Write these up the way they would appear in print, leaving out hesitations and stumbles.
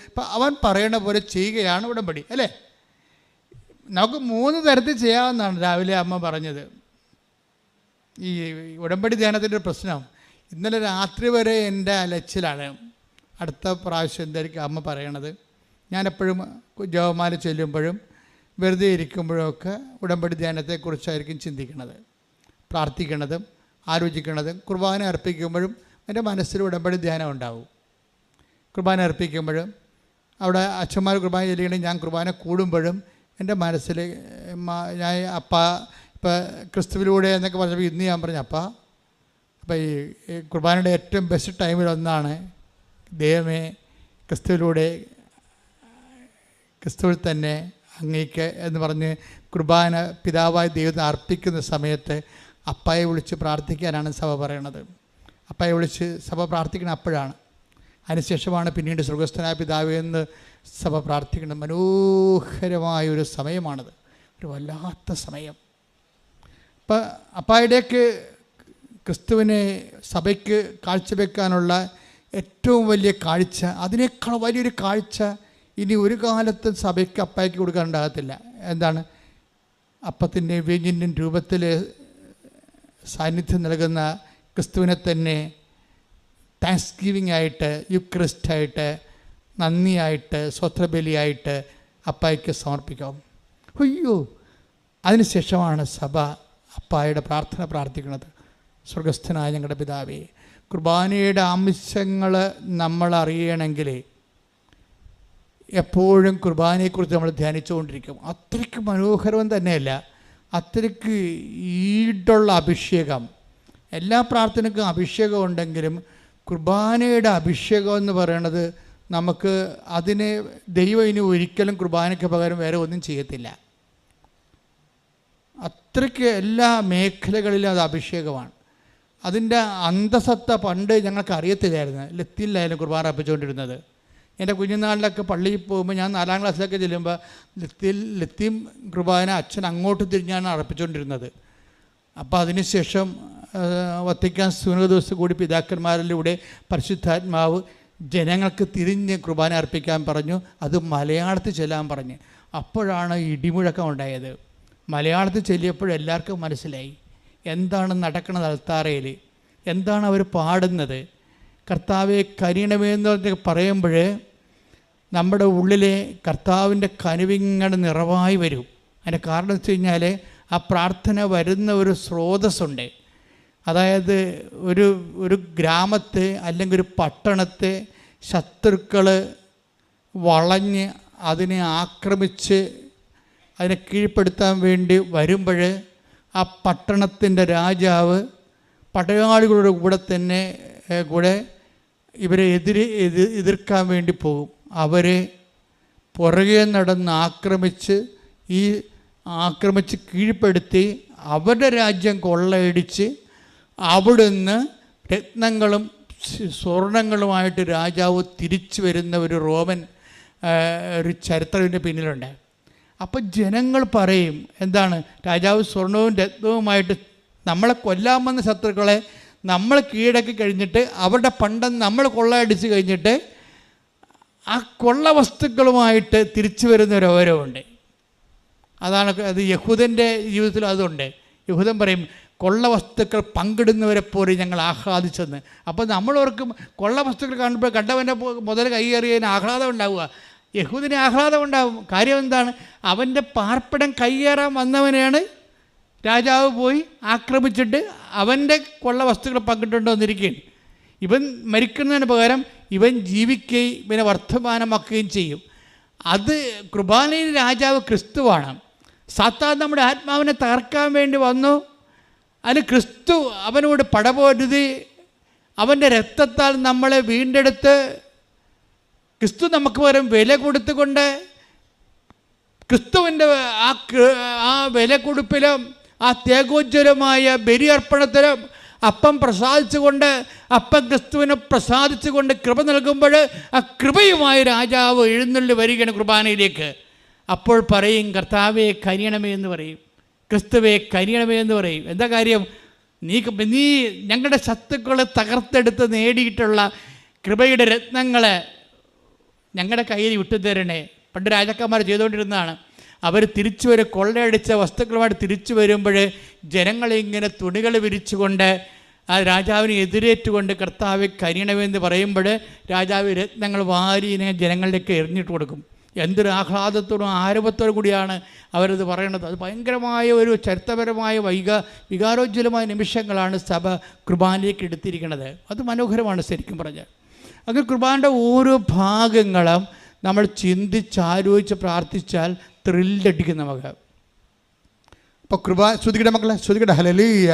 അപ്പം അവൻ പറയണ പോലെ ചെയ്യുകയാണ് ഉടമ്പടി, അല്ലേ? നമുക്ക് 3 തരത്തിൽ ചെയ്യാവുന്നതാണ്. രാവിലെ അമ്മ പറഞ്ഞത് ഈ ഉടമ്പടി ധ്യാനത്തിൻ്റെ ഒരു പ്രശ്നം. ഇന്നലെ രാത്രി വരെ എൻ്റെ അലച്ചിലാണ്. അടുത്ത പ്രാവശ്യം എന്തായിരിക്കും അമ്മ പറയണത്? ഞാനെപ്പോഴും ജപമാല ചൊല്ലുമ്പോഴും വെറുതെ ഇരിക്കുമ്പോഴൊക്കെ ഉടമ്പടി ധ്യാനത്തെക്കുറിച്ചായിരിക്കും ചിന്തിക്കുന്നത്, പ്രാർത്ഥിക്കണതും ആലോചിക്കണതും. കുർബാന അർപ്പിക്കുമ്പോഴും എൻ്റെ മനസ്സിൽ ഉടമ്പടി ധ്യാനം ഉണ്ടാവും. കുർബാന അർപ്പിക്കുമ്പോഴും അവിടെ അച്ഛന്മാർ കുർബാന ചൊല്ലിക്കണമെങ്കിൽ ഞാൻ കുർബാന കൂടുമ്പോഴും എൻ്റെ മനസ്സിൽ ഞാൻ ഇപ്പോൾ ക്രിസ്തുവിലൂടെ എന്നൊക്കെ പറഞ്ഞപ്പോൾ ഇന്ന് ഞാൻ പറഞ്ഞു അപ്പോൾ ഈ കുർബാനയുടെ ഏറ്റവും ബെസ്റ്റ് ടൈമിലൊന്നാണ് ദൈവമേ ക്രിസ്തുവിലൂടെ ക്രിസ്തുവിൽ തന്നെ അങ്ങേക്ക് എന്ന് പറഞ്ഞ് കുർബാന പിതാവായ ദൈവത്തെ അർപ്പിക്കുന്ന സമയത്ത് അപ്പായെ വിളിച്ച് പ്രാർത്ഥിക്കാനാണ് സഭ പറയണത്. അപ്പായെ വിളിച്ച് സഭ പ്രാർത്ഥിക്കണം അപ്പോഴാണ്. അതിനുശേഷമാണ് പിന്നീട് സ്വർഗസ്ഥനായ പിതാവേ എന്ന് സഭ പ്രാർത്ഥിക്കുന്നത്. മനോഹരമായൊരു സമയമാണത്, ഒരു വല്ലാത്ത സമയം. ഇപ്പം അപ്പായുടെയൊക്കെ ക്രിസ്തുവിനെ സഭയ്ക്ക് കാഴ്ചവെക്കാനുള്ള ഏറ്റവും വലിയ കാഴ്ച, അതിനേക്കാൾ വലിയൊരു കാഴ്ച ഇനി ഒരു കാലത്തും സഭയ്ക്ക് അപ്പായ്ക്ക് കൊടുക്കാനുണ്ടാകത്തില്ല. എന്താണ്? അപ്പത്തിൻ്റെ വീഞ്ഞിൻ്റെയും രൂപത്തിൽ സാന്നിധ്യം നൽകുന്ന ക്രിസ്തുവിനെ തന്നെ താങ്ക്സ് ഗിവിംഗ് ആയിട്ട്, യുക്രിസ്റ്റായിട്ട്, നന്ദിയായിട്ട്, സ്വത്രബലിയായിട്ട് അപ്പായ്ക്ക് സമർപ്പിക്കാം. അയ്യോ, അതിനുശേഷമാണ് സഭ അപ്പായുടെ പ്രാർത്ഥന പ്രാർത്ഥിക്കുന്നത്. സ്വർഗസ്ഥനായ ഞങ്ങളുടെ പിതാവേ, കുർബാനയുടെ അംശങ്ങൾ നമ്മൾ അറിയണമെങ്കിൽ എപ്പോഴും കുർബാനയെക്കുറിച്ച് നമ്മൾ ധ്യാനിച്ചുകൊണ്ടിരിക്കും. അത്രയ്ക്ക് മനോഹരം തന്നെയല്ല, അത്രയ്ക്ക് ഈടുള്ള അഭിഷേകം. എല്ലാ പ്രാർത്ഥനയ്ക്കും അഭിഷേകം ഉണ്ടെങ്കിലും കുർബാനയുടെ അഭിഷേകം എന്ന് പറയുന്നത് നമുക്ക് അതിനെ ദൈവം ഇനി ഒരിക്കലും കുർബാനയ്ക്ക് പകരം വേറെ ഒന്നും ചെയ്യത്തില്ല. അത്രയ്ക്ക് എല്ലാ മേഖലകളിലും അത് അഭിഷേകമാണ്. അതിൻ്റെ അന്തസത്ത പണ്ട് ഞങ്ങൾക്ക് അറിയത്തില്ലായിരുന്നു. ലത്തിയിലായാലും കുർബാന അർപ്പിച്ചുകൊണ്ടിരുന്നത്. എൻ്റെ കുഞ്ഞുനാളിലൊക്കെ പള്ളിയിൽ പോകുമ്പോൾ ഞാൻ 4ാം ക്ലാസ്സിലൊക്കെ ചെല്ലുമ്പോൾ ലത്തീം കുർബാന അച്ഛൻ അങ്ങോട്ട് തിരിഞ്ഞാണ് അർപ്പിച്ചുകൊണ്ടിരുന്നത്. അപ്പോൾ അതിനുശേഷം വത്തിക്കാൻ സുനകദോസ് കൂടി പിതാക്കന്മാരിലൂടെ പരിശുദ്ധാത്മാവ് ജനങ്ങൾക്ക് തിരിഞ്ഞ് കുർബാന അർപ്പിക്കാൻ പറഞ്ഞു. അത് മലയാളത്തിൽ ചെല്ലാൻ പറഞ്ഞ്. അപ്പോഴാണ് ഇടിമുഴക്കം ഉണ്ടായത്. മലയാളത്തിൽ ചൊല്ലിയപ്പോഴെല്ലാവർക്കും മനസ്സിലായി എന്താണ് നടക്കുന്നത് അൽത്താരയിൽ, എന്താണ് അവർ പാടുന്നത്. കർത്താവെ കനിയണമെന്ന് പറയുമ്പോൾ നമ്മുടെ ഉള്ളിലെ കർത്താവിൻ്റെ കനിവിങ്ങനെ നിറവായി വരും. അതിൻ്റെ കാരണം വെച്ച് കഴിഞ്ഞാൽ ആ പ്രാർത്ഥന വരുന്ന ഒരു സ്രോതസ്സുണ്ട്. അതായത് ഒരു ഗ്രാമത്തെ അല്ലെങ്കിൽ ഒരു പട്ടണത്തെ ശത്രുക്കൾ വളഞ്ഞ് അതിനെ ആക്രമിച്ച് അതിനെ കീഴ്പ്പെടുത്താൻ വേണ്ടി വരുമ്പോൾ ആ പട്ടണത്തിൻ്റെ രാജാവ് പടയാളികളുടെ കൂടെ ഇവരെ എതിർക്കാൻ വേണ്ടി പോകും. അവരെ പുറകെ നടന്ന് ആക്രമിച്ച് കീഴ്പ്പെടുത്തി അവരുടെ രാജ്യം കൊള്ളയടിച്ച് അവിടുന്ന് രത്നങ്ങളും സ്വർണങ്ങളുമായിട്ട് രാജാവ് തിരിച്ചു വരുന്ന ഒരു റോമൻ ഒരു ചരിത്രത്തിൻ്റെ പിന്നിലുണ്ട്. അപ്പം ജനങ്ങൾ പറയും എന്താണ്, രാജാവ് സ്വർണവും രത്നവുമായിട്ട് നമ്മളെ കൊല്ലാമെന്ന ശത്രുക്കളെ നമ്മൾ കീഴടക്കി കഴിഞ്ഞിട്ട് അവരുടെ പണ്ടം നമ്മൾ കൊള്ളയടിച്ച് കഴിഞ്ഞിട്ട് ആ കൊള്ള വസ്തുക്കളുമായിട്ട് തിരിച്ചു വരുന്ന ഒരു ഓരവുണ്ട്. അതാണ് അത് യഹൂദൻ്റെ ജീവിതത്തിൽ അതുണ്ട്. യഹൂദൻ പറയും കൊള്ള വസ്തുക്കൾ പങ്കിടുന്നവരെ പോലെ ഞങ്ങൾ ആഹ്ലാദിച്ചെന്ന്. അപ്പോൾ നമ്മളോർക്കും കൊള്ള വസ്തുക്കൾ കാണുമ്പോൾ കണ്ടവൻ്റെ മുതൽ കൈയേറിയതിന് ആഹ്ലാദം ഉണ്ടാവുക. യഹൂദിന് ആഹ്ലാദം ഉണ്ടാവും. കാര്യം എന്താണ്? അവൻ്റെ പാർപ്പിടം കൈയേറാൻ വന്നവനെയാണ് രാജാവ് പോയി ആക്രമിച്ചിട്ട് അവൻ്റെ കൊള്ള വസ്തുക്കൾ പങ്കിട്ടുണ്ടോ എന്നിരിക്കുകയാണ്. ഇവൻ മരിക്കുന്നതിന് പകരം ഇവൻ ജീവിക്കുകയും ഇവനെ വർത്തമാനമാക്കുകയും ചെയ്യും. അത് കുർബാനയിൽ രാജാവ് ക്രിസ്തുവാണ്. സാത്താൻ നമ്മുടെ ആത്മാവിനെ തകർക്കാൻ വേണ്ടി വന്നു. അതിന് ക്രിസ്തു അവനോട് പടപൊരുതി അവൻ്റെ രക്തത്താൽ നമ്മളെ വീണ്ടെടുത്ത് ക്രിസ്തു നമുക്ക് പകരം വില കൊടുത്തുകൊണ്ട് ക്രിസ്തുവിൻ്റെ ആ വില കൊടുപ്പിലും ആ ത്യാഗോജ്വലമായ ബലിയർപ്പണത്തിലും അപ്പം പ്രസാദിച്ചുകൊണ്ട് അപ്പം ക്രിസ്തുവിനെ പ്രസാദിച്ചുകൊണ്ട് കൃപ നൽകുമ്പോൾ ആ കൃപയുമായി രാജാവ് എഴുന്നള്ളി വരികയാണ് കുർബാനയിലേക്ക്. അപ്പോൾ പറയും കർത്താവെ കനിയണമേ എന്ന് പറയും, ക്രിസ്തുവെ കനിയണമേ എന്ന് പറയും. എന്താ കാര്യം? നീ ഞങ്ങളുടെ ശത്രുക്കളെ തകർത്തെടുത്ത് നേടിയിട്ടുള്ള കൃപയുടെ രത്നങ്ങളെ ഞങ്ങളുടെ കയ്യിൽ വിട്ടുതരണേ. പണ്ട് രാജാക്കന്മാർ ചെയ്തുകൊണ്ടിരുന്നതാണ്. അവർ തിരിച്ചു വരും, കൊള്ളയടിച്ച വസ്തുക്കളുമായിട്ട് തിരിച്ചു വരുമ്പോൾ ജനങ്ങളിങ്ങനെ തുണികൾ വിരിച്ചുകൊണ്ട് ആ രാജാവിനെ എതിരേറ്റുകൊണ്ട് കർത്താവ് കനിയണമെന്ന് പറയുമ്പോൾ രാജാവ് രത്നങ്ങൾ വാരിനെ ജനങ്ങളിലേക്ക് എറിഞ്ഞിട്ട് കൊടുക്കും. എന്തൊരു ആഹ്ലാദത്തോടും ആരവത്തോടു കൂടിയാണ് അവരത് പറയണത്. അത് ഭയങ്കരമായ ഒരു ചരിത്രപരമായ വികാരോജ്വലമായ നിമിഷങ്ങളാണ് സഭ കുർബാനയിലേക്ക് എടുത്തിരിക്കുന്നത്. അത് മനോഹരമാണ് ശരിക്കും പറഞ്ഞാൽ. അങ്ങനെ കുർബാനയുടെ ഓരോ ഭാഗങ്ങളും നമ്മൾ ചിന്തിച്ചാലോചിച്ച് പ്രാർത്ഥിച്ചാൽ ത്രില്ലടിക്കും നമുക്ക്. അപ്പോൾ കുർബാന ശ്രുതിയുടെ മക്കളെ ശ്രുതിയുടെ ഹല്ലേലൂയ.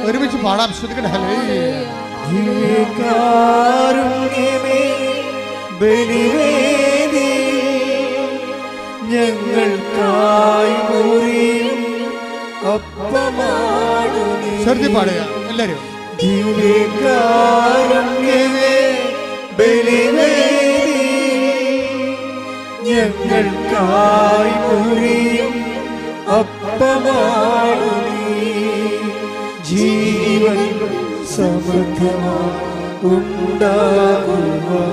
ഒരുമിച്ച് പാടാം. ശ്രുതിയുടെ ഹല്ലേലൂയ. ഞങ്ങൾക്കായി ശ്രദ്ധ പാടുക എല്ലാവരും. ദിവ്യകാരുണ്യമേ ബലിവേദി ഞങ്ങൾക്കായി മുറിയും അപ്പമാണു നീ. ജീവൻ സമൃദ്ധമായി ഉണ്ടാകുവാൻ